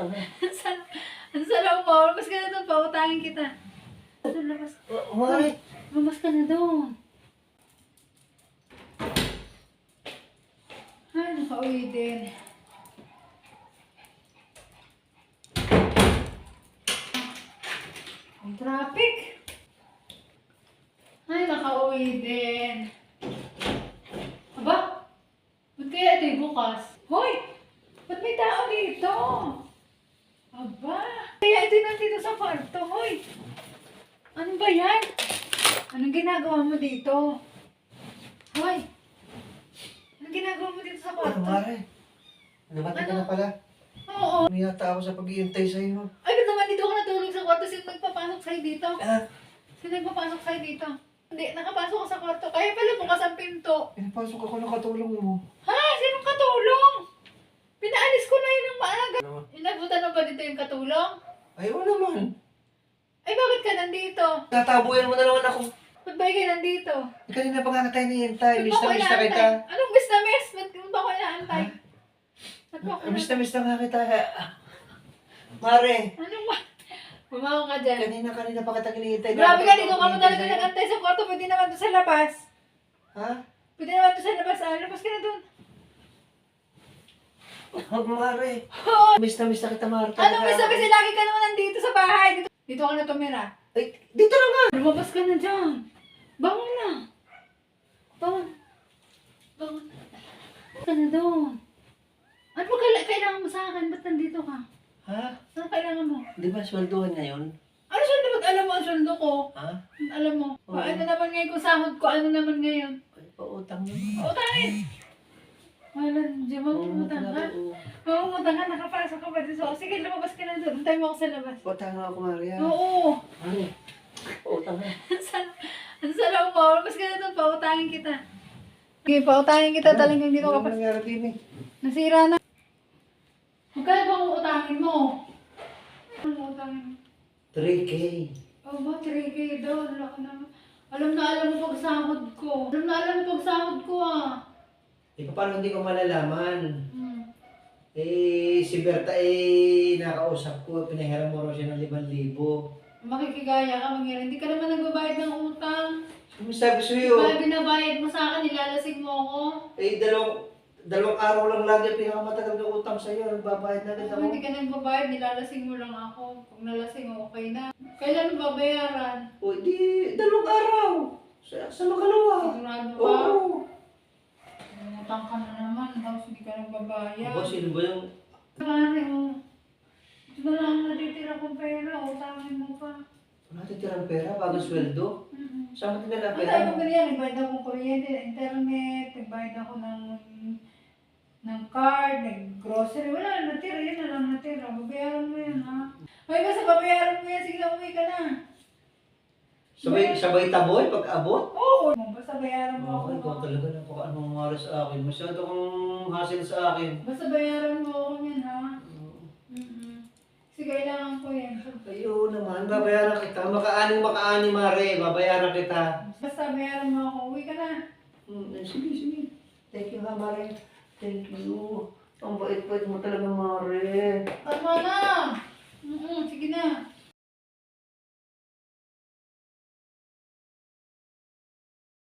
Utang na. Ang salaw mo. Labas ka na doon. Pautangin kita. Doon, labas. Mare. Labas ka na doon. Ay, nakauwi din. Ang traffic. Ay, nakauwi din. Aba? Ba't kaya ito'y bukas? Hoy! Ba't may tao dito? Aba! Kaya ito'y nandito sa kwarto, hoy! Ano ba yan? Anong ginagawa mo dito? Hoy! Anong ginagawa mo dito sa Ano, kwarto? Mare? Nabati ka na pala. Oo. Umiyata ako sa pag-iintay sa'yo. Ay, ba't naman dito ako natulog sa kwarto? Sino nagpapasok sa'yo dito? Ah, Sino nagpapasok sa'yo dito? Hindi, nakapasok ko sa kwarto. Kaya pala bukas ang pinto. pinapasok ako ng katulong mo. Ha? Sinong katulong? Pinaalis ko na yun ng maaga. Ano? Inabutan mo ba dito yung katulong? Ayaw naman. Ay, bakit ka nandito? Tatabuyan mo na naman ako. Ba't ba kayo nandito? Kanina pa nga tayo nihintay. Ba't Miss ba na ako miss na kita. inaantay? Anong miss na miss? Ba't ba ako inaantay? Ba't ba ako Miss inaantay? na miss na nga kita. Mare, Anong ba? Bumawa ka dyan. kanina pa kita hinihintay. Grabe ka, dito ka mo talaga nag-antay sa kwarto. Pwede naman doon sa labas. Ha? Pwede naman doon sa labas. Ah, labas ka na doon. Huwag Mare. Oo. Miss na kita, Mare. Anong miss na miss? Lagi ka naman nandito sa bahay. Dito ka na tumira. Ay, dito na nga. Lumabas ka na dyan. Bangon na. Bangon. Bangon. Bangon ka na doon. Ano ba kailangan mo sa akin? Ba't nandito ka? Ha? Ano kailangan mo? Di ba sweldohan ngayon? Ano sweldo? Ba't alam mo ang sweldo ko? Ha? Alam mo. Oo. Ano naman ngayon kung sahod ko? Ano naman ngayon? Ay, pautang naman. Utangin! Wala, di ba umutang ka? Umutang ka, nakapasok ka ba dito? Sige, lumabas ka na doon. Antay mo ako sa labas. Pautang ako, Maria. Oo. Ano? Pautang na. Ang salaw mo. Lumabas ka na doon. Pautangin kita. Okay, pautangin kita. Talagang dito ka pa. Ano nangyari din eh? Nasira na. Magkano bang utangin mo? Ano utangin mo? 3K. Oh, ba? 3K daw. Laki naman. Alam na alam mo pagsahod ko. Alam na alam mo pagsahod ko ah. Eh, paano hindi ko malalaman? Hmm. Eh, si Berta eh, nakausap ko, pinahiram mo raw siya ng 5,000. Makikigaya ka, mangyari. Hindi ka naman nagbabayad ng utang. Ano sabi sa'yo? Kaya binabayad mo sa akin, nilalasing mo ako. Eh, dalawang araw lang lagi pinakamatagal na utang sa'yo. Nagbabayad na agad Kung ako. hindi ka nagbabayad, nilalasing mo lang ako. Pag nalasing, okay na. Kailan mo babayaran? O, di, dalawang araw. Sa makalawa. Sigurado ka? Oo. Utang ka na naman, tapos hindi ka nagbabayad. Aba, sino ba yung... Pare, oh. Ito na lang ang natitira kong pera, utangin mo pa. Natitirang pera, bagong sweldo. Saan ka tinala Ang pera tayo mo? ko yan, nagbayad ako ng kuryente, internet, nagbayad ako ng card, nag-grocery, wala, natira, yan na lang natira. Babayaran mo yan, ha? Hoy, basta babayaran mo yan, sige na, umuwi ka na. Sabay taboy pag abot? Oo, basta bayaran mo ako. Oo, ikaw talaga napaka-anong mara sa akin. Masyado kang hassle sa akin. Basta bayaran mo ako yan, ha? Kasi kailangan ko yan. Ayun naman, babayaran kita. Makaani, Mare. Babayaran kita. Basta bayaran mo ako, uwi ka na. Sige. Thank you ha, Mare. Thank you. Ang bait-bait mo talaga, Mare. Tama na! Sige na.